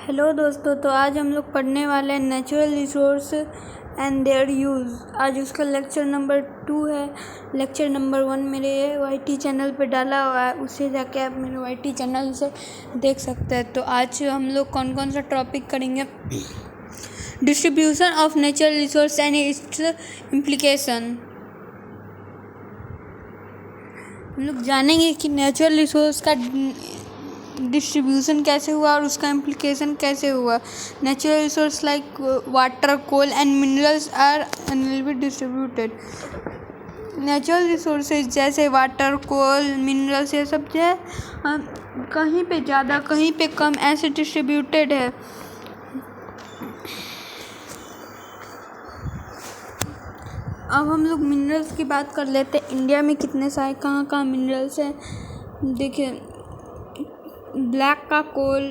Hello दोस्तों, तो आज हम लोग पढ़ने वाले हैं natural resource and there use. आज उसका लेक्चर नंबर 2 है। लेक्चर नंबर 1 मेरे YT चैनल पे डाला हुआ है, उसे जाके आप मेरे YT चैनल से देख सकते हैं। तो आज हम लोग कौन कौन सा टॉपिक करेंगे। Distribution of natural resource and it's implication. हम लोग जानेंगे कि नेचुरल रिसोर्स का डिस्ट्रीब्यूशन कैसे हुआ और उसका इम्प्लीकेशन कैसे हुआ। Natural resource like water, coal and minerals are unlimited distributed. Natural resources जैसे वाटर, कोल, मिनरल्स ये सब जो है कहीं पे ज़्यादा कहीं पे कम ऐसे डिस्ट्रीब्यूटेड है। अब हम लोग मिनरल्स की बात कर लेते हैं। इंडिया में कितने सारे कहाँ कहाँ मिनरल्स हैं देखिए। ब्लैक का कोल,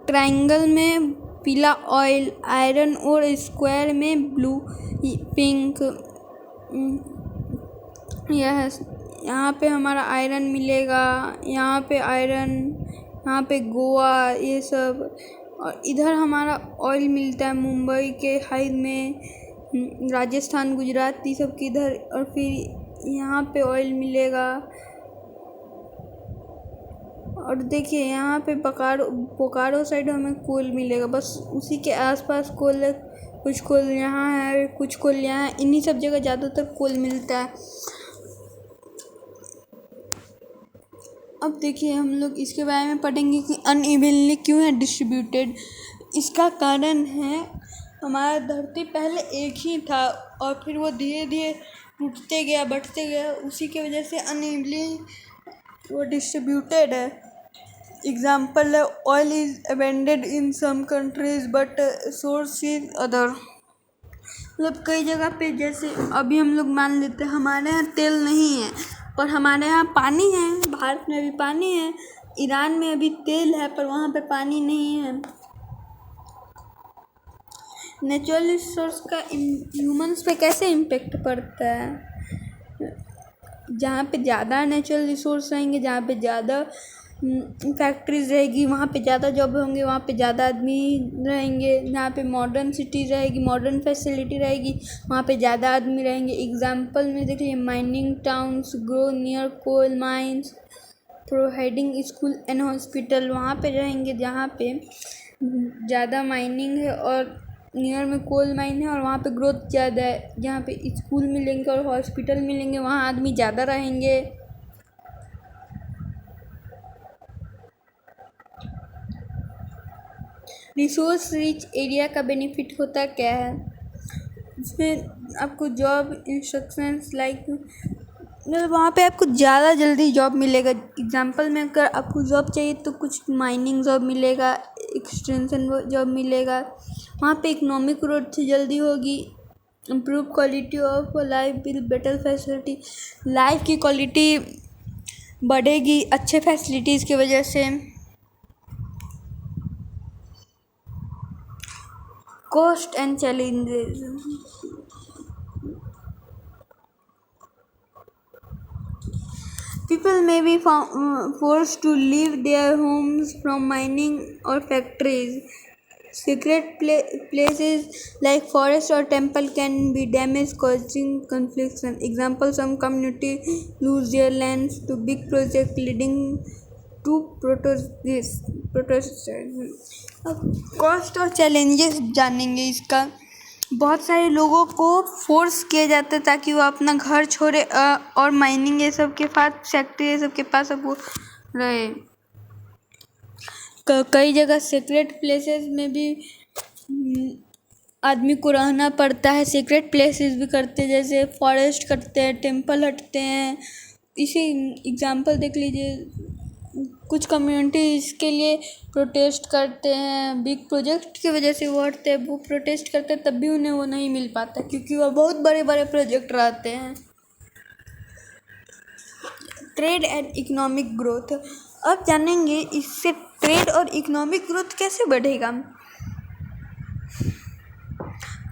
ट्रायंगल में पीला ऑयल, आयरन और स्क्वायर में ब्लू पिंक। यह यहाँ पे हमारा आयरन मिलेगा, यहाँ पे आयरन, यहाँ पे गोवा ये सब। और इधर हमारा ऑयल मिलता है मुंबई के हाइड में, राजस्थान, गुजरात ये सब के इधर। और फिर यहाँ पे ऑयल मिलेगा। और देखिए यहाँ पे बोकारो साइड हमें कोल मिलेगा, बस उसी के आसपास कोल है। कुछ कोल यहाँ है, कुछ कोल यहाँ है। इन्हीं सब जगह ज़्यादातर कोल मिलता है। अब देखिए हम लोग इसके बारे में पढ़ेंगे कि अनइवनली क्यों है डिस्ट्रीब्यूटेड। इसका कारण है हमारा धरती पहले एक ही था और फिर वो धीरे धीरे टूटते गया, बढ़ते गया, उसी की वजह से अनइवनली वो डिस्ट्रीब्यूटेड है। एग्जाम्पल है oil is abundant in some countries but source is other. मतलब कई जगह पे, जैसे अभी हम लोग मान लेते हैं हमारे यहाँ तेल नहीं है पर हमारे यहाँ पानी है। भारत में अभी पानी है, ईरान में अभी तेल है पर वहाँ पे पानी नहीं है। नेचुरल रिसोर्स का ह्यूमंस पे कैसे इम्पेक्ट पड़ता है। जहाँ पे ज़्यादा नेचुरल रिसोर्स रहेंगे, जहाँ पे ज़्यादा फैक्ट्रीज रहेगी, वहाँ पे ज़्यादा जॉब होंगे, वहाँ पे ज़्यादा आदमी रहेंगे। जहाँ पे मॉडर्न सिटी रहेगी, मॉडर्न फैसिलिटी रहेगी, वहाँ पे ज़्यादा आदमी रहेंगे। एग्जांपल में देखिए, mining towns grow near coal mines providing school and hospital. वहाँ पे रहेंगे जहाँ पे ज़्यादा माइनिंग है और नियर में कोल माइन है और वहाँ पे ग्रोथ ज़्यादा है। जहाँ पे स्कूल मिलेंगे और हॉस्पिटल मिलेंगे, वहाँ आदमी ज़्यादा रहेंगे। रिसोर्स रिच एरिया का बेनिफिट होता क्या है, इसमें आपको जॉब इंस्ट्रक्शंस लाइक, मतलब वहाँ पे आपको ज़्यादा जल्दी जॉब मिलेगा। एग्जांपल में अगर आपको जॉब चाहिए तो कुछ माइनिंग जॉब मिलेगा, एक्सटेंशन जॉब मिलेगा। वहाँ पे इकोनॉमिक ग्रोथ जल्दी होगी। Improve quality of life with better facility, life की क्वालिटी बढ़ेगी अच्छे फैसिलिटीज़ की वजह से। Cost and challenges, people may be forced to leave their homes from mining or factories. Secret places like forest or temple can be damaged, causing conflicts. Example, some community lose their lands to big project leading to protests. अब cost और challenges जानेंगे इसका। बहुत सारे लोगों को force किया जाता है ताकि वो अपना घर छोड़े और माइनिंग ये सब के पास, फैक्ट्री ये सब के पास अब वो रहे। कई जगह सीक्रेट प्लेसेस में भी आदमी को रहना पड़ता है। सीक्रेट प्लेसेस भी करते हैं, जैसे फॉरेस्ट करते हैं, टेम्पल हटते हैं। इसी एग्जांपल देख लीजिए, कुछ कम्युनिटी इसके लिए प्रोटेस्ट करते हैं। बिग प्रोजेक्ट की वजह से वो हटते हैं, वो प्रोटेस्ट करते हैं, तब भी उन्हें वो नहीं मिल पाता क्योंकि वो बहुत बड़े बड़े प्रोजेक्ट रहते हैं। ट्रेड एंड इकोनॉमिक ग्रोथ, अब जानेंगे इससे ट्रेड और इकोनॉमिक ग्रोथ कैसे बढ़ेगा।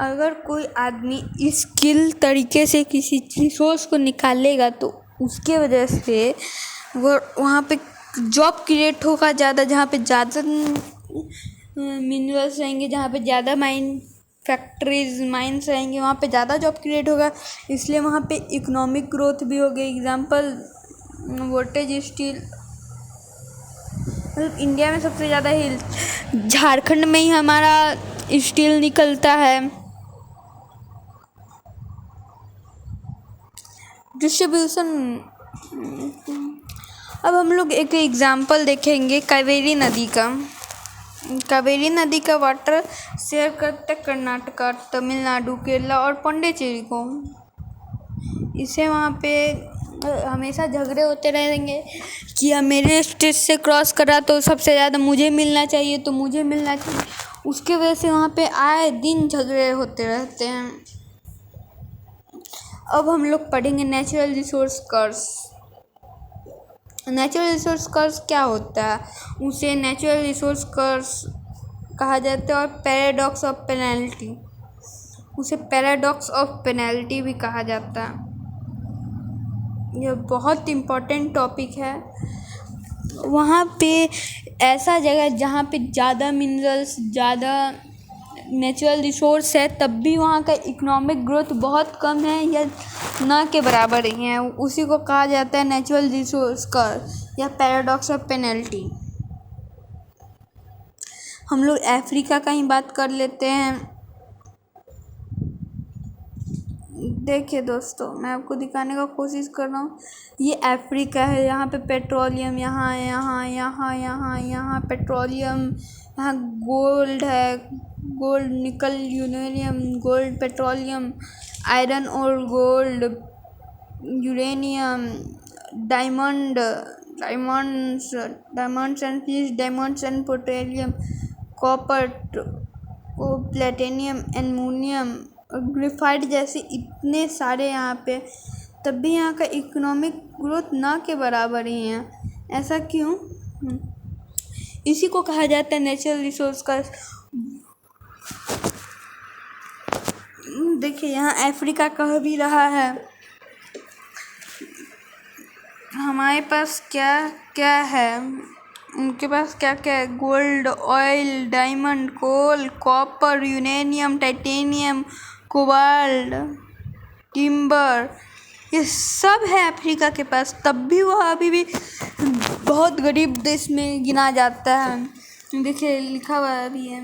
अगर कोई आदमी स्किल तरीके से किसी रिसोर्स को निकालेगा तो उसके वजह से वो वहाँ पे जॉब क्रिएट होगा ज़्यादा, जहाँ पे ज़्यादा मिनरल्स रहेंगे, जहाँ पे ज़्यादा माइंस रहेंगे, वहाँ पे ज़्यादा जॉब क्रिएट होगा, इसलिए वहाँ पे इकोनॉमिक ग्रोथ भी होगी। एग्जांपल वोल्टेज स्टील, मतलब इंडिया में सबसे ज़्यादा ही झारखंड में ही हमारा स्टील निकलता है। डिस्ट्रीब्यूशन, अब हम लोग एक एग्जांपल देखेंगे कावेरी नदी का। कावेरी नदी का वाटर शेयर करते कर्नाटका, तमिलनाडु, केरला और पौंडीचेरी को। इसे वहाँ पे हमेशा झगड़े होते रहेंगे कि अब मेरे स्टेट से क्रॉस करा तो सबसे ज़्यादा मुझे मिलना चाहिए, तो मुझे मिलना चाहिए। उसके वजह से वहाँ पे आए दिन झगड़े होते रहते हैं। अब हम लोग पढ़ेंगे नेचुरल रिसोर्स कर्स। नेचुरल रिसोर्स कर्स क्या होता है? उसे नेचुरल रिसोर्स कर्स कहा जाता है और पैराडॉक्स ऑफ पेनल्टी, उसे पैराडॉक्स ऑफ पेनल्टी भी कहा जाता है। यह बहुत इम्पोर्टेंट टॉपिक है। वहाँ पे ऐसा जगह जहाँ पे ज़्यादा मिनरल्स, ज़्यादा नेचुरल रिसोर्स है, तब भी वहाँ का इकोनॉमिक ग्रोथ बहुत कम है या ना के बराबर ही है, उसी को कहा जाता है नेचुरल रिसोर्स कर्व या पैराडॉक्स ऑफ पेनल्टी। हम लोग अफ्रीका का ही बात कर लेते हैं। देखिए दोस्तों, मैं आपको दिखाने का कोशिश कर रहा हूँ। ये अफ्रीका है, यहाँ पे पेट्रोलियम, यहाँ पेट्रोलियम, यहाँ गोल्ड है, गोल्ड, निकल, यूरेनियम, गोल्ड, पेट्रोलियम, आयरन और gold, uranium, diamonds and fish, diamonds and petroleum, copper, platinum, aluminium, graphite जैसे इतने सारे यहाँ पे, तब भी यहाँ का इकोनॉमिक ग्रोथ ना के बराबर ही है। ऐसा क्यों? इसी को कहा जाता है नेचुरल रिसोर्स का। देखिए यहाँ अफ्रीका कह भी रहा है। हमारे पास क्या क्या है, उनके पास क्या क्या है? Gold, oil, diamond, coal, copper, uranium, titanium, cobalt, timber, ये सब है अफ्रीका के पास, तब भी वह अभी भी बहुत गरीब देश में गिना जाता है। देखिए लिखा हुआ भी है।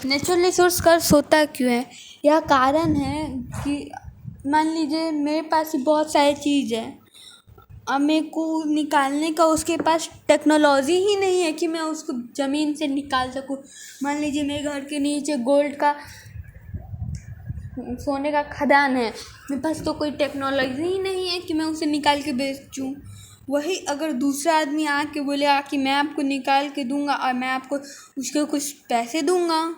नेचुरल रिसोर्स कर्स होता क्यों है? यह कारण है कि मान लीजिए मेरे पास बहुत सारी चीज़ है, अब मेरे को निकालने का उसके पास टेक्नोलॉजी ही नहीं है कि मैं उसको ज़मीन से निकाल सकूं। मान लीजिए मेरे घर के नीचे गोल्ड का, सोने का खदान है, मेरे पास तो कोई टेक्नोलॉजी ही नहीं है कि मैं उसे निकाल के बेचूं। वही अगर दूसरा आदमी आके बोलेगा कि मैं आपको निकाल के दूंगा और मैं आपको उसके कुछ पैसे दूंगा,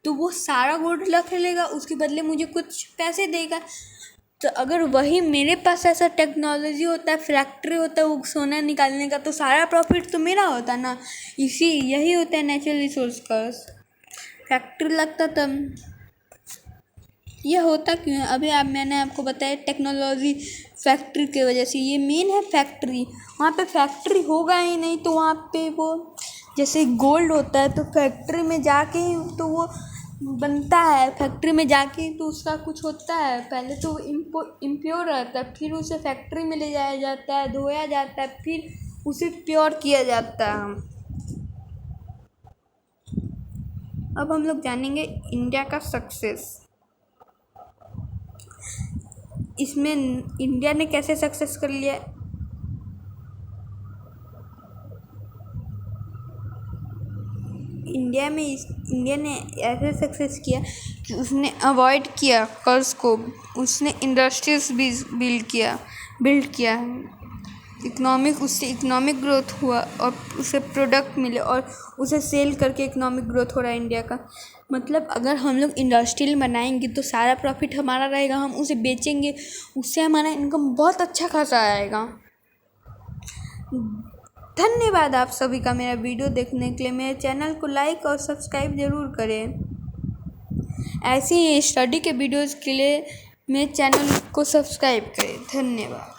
तो वो सारा गोल्ड रख लेगा, उसके बदले मुझे कुछ पैसे देगा। तो अगर वही मेरे पास ऐसा टेक्नोलॉजी होता है, फैक्ट्री होता है वो सोना निकालने का, तो सारा प्रॉफिट तो मेरा होता ना। यही होता है नेचुरल रिसोर्स कर्स। फैक्ट्री लगता तब। यह होता क्यों है? अभी मैंने आपको बताया टेक्नोलॉजी, फैक्ट्री की वजह से। ये मेन है फैक्ट्री। वहाँ पे फैक्ट्री होगा ही नहीं तो वहाँ पे वो, जैसे गोल्ड होता है तो फैक्ट्री में जाके ही तो वो बनता है, फैक्ट्री में जाके तो उसका कुछ होता है। पहले तो इम्प्योर रहता है, फिर उसे फैक्ट्री में ले जाया जाता है, धोया जाता है, फिर उसे प्योर किया जाता है। अब हम लोग जानेंगे इंडिया का सक्सेस। इसमें इंडिया ने कैसे सक्सेस कर लिया? इंडिया ने ऐसे सक्सेस किया कि उसने अवॉइड किया कर्ज को, उसने इंडस्ट्रीज बिल्ड किया उससे इकोनॉमिक ग्रोथ हुआ और उसे प्रोडक्ट मिले और उसे सेल करके इकोनॉमिक ग्रोथ हो रहा है इंडिया का। मतलब अगर हम लोग इंडस्ट्रियल बनाएंगे तो सारा प्रॉफिट हमारा रहेगा, हम उसे बेचेंगे, उससे हमारा इनकम बहुत अच्छा खासा आएगा। धन्यवाद आप सभी का मेरा वीडियो देखने के लिए। मेरे चैनल को लाइक और सब्सक्राइब ज़रूर करें। ऐसे ही स्टडी के वीडियोज़ के लिए मेरे चैनल को सब्सक्राइब करें। धन्यवाद।